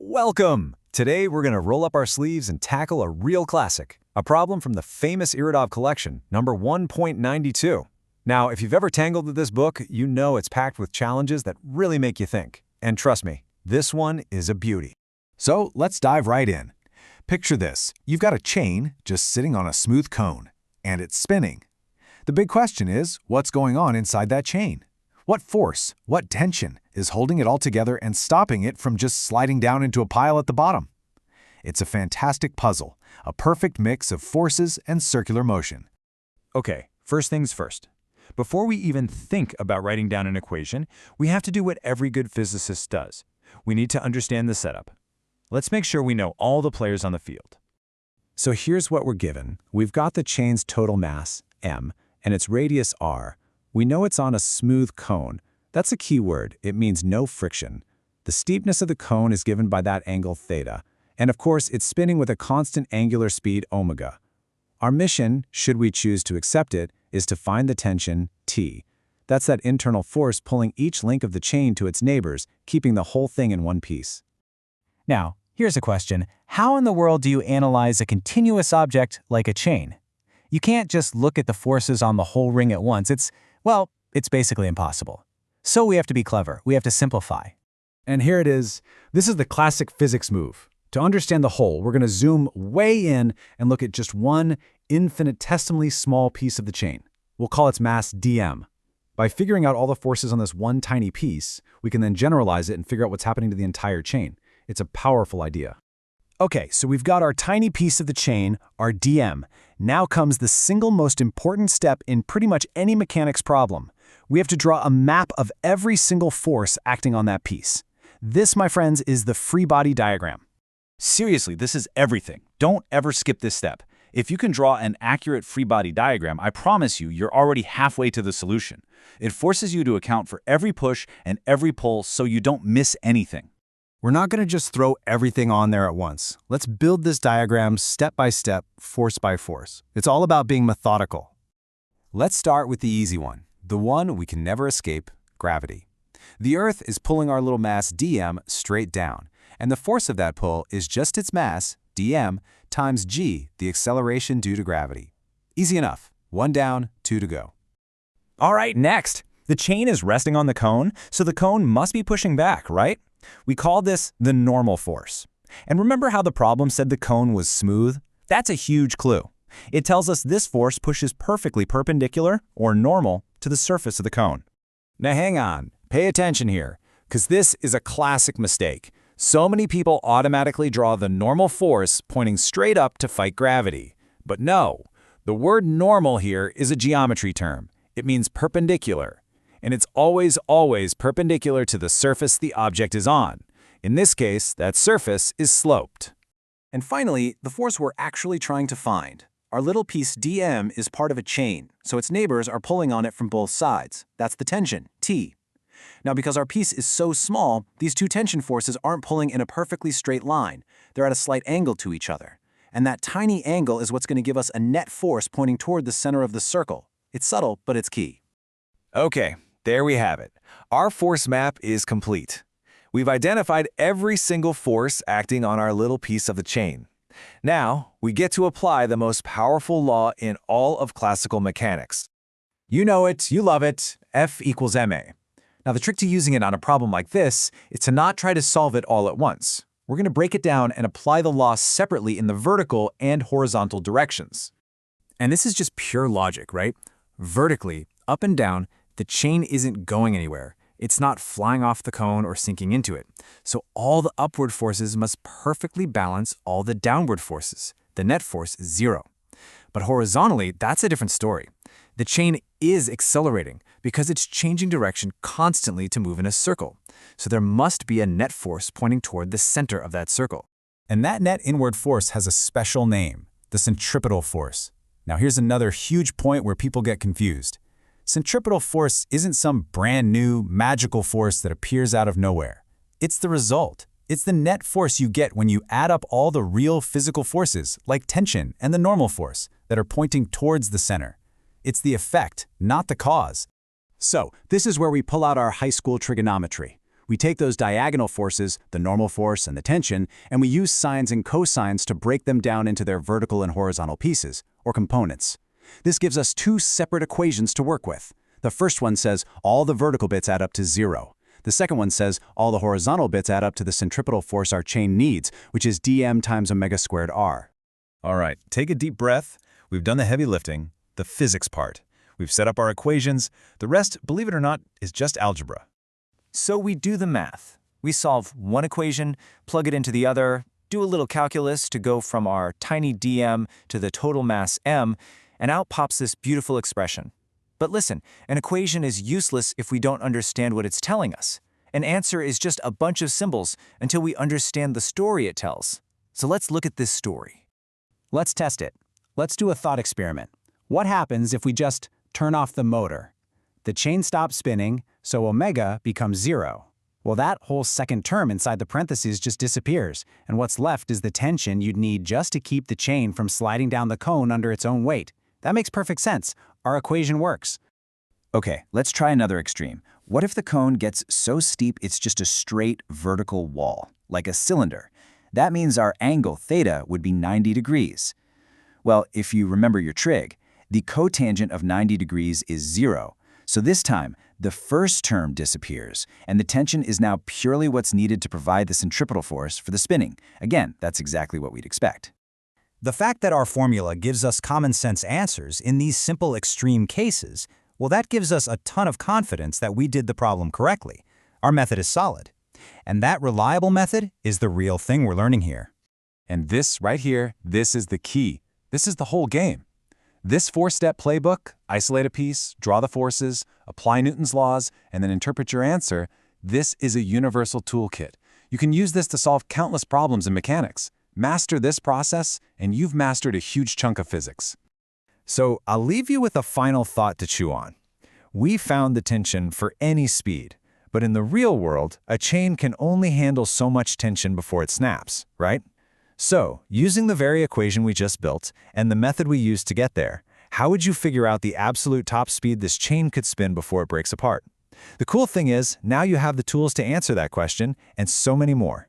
Welcome! Today we're going to roll up our sleeves and tackle a real classic, a problem from the famous Irodov collection, number 1.92. Now, if you've ever tangled with this book, you know it's packed with challenges that really make you think. And trust me, this one is a beauty. So let's dive right in. Picture this. You've got a chain just sitting on a smooth cone, and it's spinning. The big question is, what's going on inside that chain? What force, what tension is holding it all together and stopping it from just sliding down into a pile at the bottom? It's a fantastic puzzle, a perfect mix of forces and circular motion. Okay, first things first. Before we even think about writing down an equation, we have to do what every good physicist does. We need to understand the setup. Let's make sure we know all the players on the field. So here's what we're given. We've got the chain's total mass, m, and its radius, r. We know it's on a smooth cone. That's a key word. It means no friction. The steepness of the cone is given by that angle theta. And of course, it's spinning with a constant angular speed omega. Our mission, should we choose to accept it, is to find the tension, T. That's that internal force pulling each link of the chain to its neighbors, keeping the whole thing in one piece. Now, here's a question. How in the world do you analyze a continuous object like a chain? You can't just look at the forces on the whole ring at once. It's basically impossible. So we have to be clever. We have to simplify. And here it is. This is the classic physics move. To understand the whole, we're going to zoom way in and look at just one infinitesimally small piece of the chain. We'll call its mass dm. By figuring out all the forces on this one tiny piece, we can then generalize it and figure out what's happening to the entire chain. It's a powerful idea. Okay, so we've got our tiny piece of the chain, our dm. Now comes the single most important step in pretty much any mechanics problem. We have to draw a map of every single force acting on that piece. This, my friends, is the free body diagram. Seriously, this is everything. Don't ever skip this step. If you can draw an accurate free body diagram, I promise you, you're already halfway to the solution. It forces you to account for every push and every pull so you don't miss anything. We're not going to just throw everything on there at once. Let's build this diagram step by step, force by force. It's all about being methodical. Let's start with the easy one, the one we can never escape, gravity. The Earth is pulling our little mass dm straight down, and the force of that pull is just its mass, dm, times g, the acceleration due to gravity. Easy enough. 1 down, 2 to go. All right, next. The chain is resting on the cone, so the cone must be pushing back, right? We call this the normal force. And remember how the problem said the cone was smooth? That's a huge clue. It tells us this force pushes perfectly perpendicular, or normal, to the surface of the cone. Now hang on, pay attention here, because this is a classic mistake. So many people automatically draw the normal force pointing straight up to fight gravity. But no, the word normal here is a geometry term. It means perpendicular. And it's always perpendicular to the surface the object is on. In this case, that surface is sloped. And finally, the force we're actually trying to find. Our little piece dm is part of a chain, so its neighbors are pulling on it from both sides. That's the tension, T. Now, because our piece is so small, these two tension forces aren't pulling in a perfectly straight line. They're at a slight angle to each other. And that tiny angle is what's going to give us a net force pointing toward the center of the circle. It's subtle, but it's key. Okay. There we have it. Our force map is complete. We've identified every single force acting on our little piece of the chain. Now, we get to apply the most powerful law in all of classical mechanics. You know it, you love it, F equals ma. Now, the trick to using it on a problem like this is to not try to solve it all at once. We're going to break it down and apply the law separately in the vertical and horizontal directions. And this is just pure logic, right? Vertically, up and down, the chain isn't going anywhere. It's not flying off the cone or sinking into it. So all the upward forces must perfectly balance all the downward forces. The net force is 0. But horizontally, that's a different story. The chain is accelerating because it's changing direction constantly to move in a circle. So there must be a net force pointing toward the center of that circle. And that net inward force has a special name, the centripetal force. Now here's another huge point where people get confused. Centripetal force isn't some brand new, magical force that appears out of nowhere. It's the result. It's the net force you get when you add up all the real physical forces, like tension and the normal force, that are pointing towards the center. It's the effect, not the cause. So, this is where we pull out our high school trigonometry. We take those diagonal forces, the normal force and the tension, and we use sines and cosines to break them down into their vertical and horizontal pieces, or components. This gives us two separate equations to work with. The first one says all the vertical bits add up to 0. The second one says all the horizontal bits add up to the centripetal force our chain needs, which is dm times omega squared r. All right, take a deep breath. We've done the heavy lifting, the physics part. We've set up our equations. The rest, believe it or not, is just algebra. So we do the math. We solve one equation, plug it into the other, do a little calculus to go from our tiny dm to the total mass m, and out pops this beautiful expression. But listen, an equation is useless if we don't understand what it's telling us. An answer is just a bunch of symbols until we understand the story it tells. So let's look at this story. Let's test it. Let's do a thought experiment. What happens if we just turn off the motor? The chain stops spinning, so omega becomes 0. Well, that whole second term inside the parentheses just disappears, and what's left is the tension you'd need just to keep the chain from sliding down the cone under its own weight. That makes perfect sense. Our equation works. Okay, let's try another extreme. What if the cone gets so steep it's just a straight vertical wall, like a cylinder? That means our angle theta would be 90 degrees. Well, if you remember your trig, the cotangent of 90 degrees is 0. So this time, the first term disappears, and the tension is now purely what's needed to provide the centripetal force for the spinning. Again, that's exactly what we'd expect. The fact that our formula gives us common-sense answers in these simple extreme cases, well, that gives us a ton of confidence that we did the problem correctly. Our method is solid. And that reliable method is the real thing we're learning here. And this right here, this is the key. This is the whole game. This 4-step playbook, isolate a piece, draw the forces, apply Newton's laws, and then interpret your answer, this is a universal toolkit. You can use this to solve countless problems in mechanics. Master this process, and you've mastered a huge chunk of physics. So I'll leave you with a final thought to chew on. We found the tension for any speed, but in the real world, a chain can only handle so much tension before it snaps, right? So, using the very equation we just built and the method we used to get there, how would you figure out the absolute top speed this chain could spin before it breaks apart? The cool thing is, now you have the tools to answer that question and so many more.